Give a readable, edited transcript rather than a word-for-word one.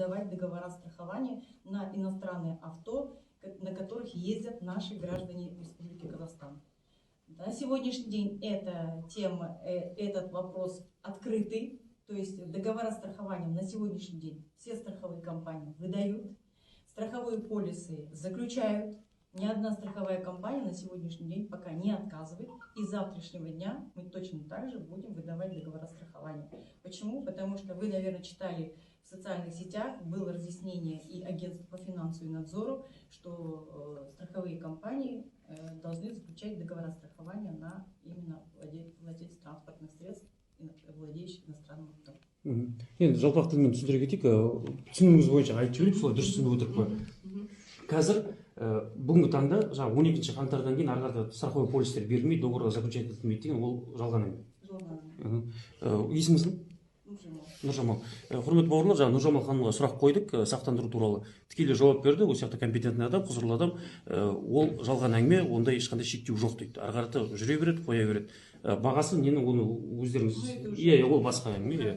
выдавать договора страхования на иностранные авто, на которых ездят наши граждане Республики Казахстан. На сегодняшний день эта тема, этот вопрос открытый, то есть договора страхования на сегодняшний день все страховые компании выдают, страховые полисы заключают. Ни одна страховая компания на сегодняшний день пока не отказывает. И с завтрашнего дня мы точно так же будем выдавать договора страхования. Почему? Потому что вы, наверное, читали в социальных сетях, было разъяснение и агентства по финансу и надзору, что страховые компании должны заключать договора страхования на именно владельцев транспортных средств, владеющих иностранным авто. Енді жалпақ тілмен түсіндіре кетейік, түсінігіміз бойынша айтып жіберейік, солай дұрыс түсініп отырып па. Қазір бүгінгі таңда жаңағы 12 қаңтардан кейін ары қарата страховой полистер берілмейді, договорға заключать етілмейді деген ол жалған әңгіме. Есіміңіз кім? Нұржамал. Құрметті бауырлар, жаңа Нұржамал ханымға сұрақ қойдық, сақтандыру туралы. Тікелей жауап берді, ол сияқты компетентный адам, құзырлы адам. Ол жалған әңгіме, онда ешқандай шектеу жоқ дейді. Ары қарата жүре береді, қоя береді. Бағасы нені, оны өздеріңіз, ол басқа әңгіме.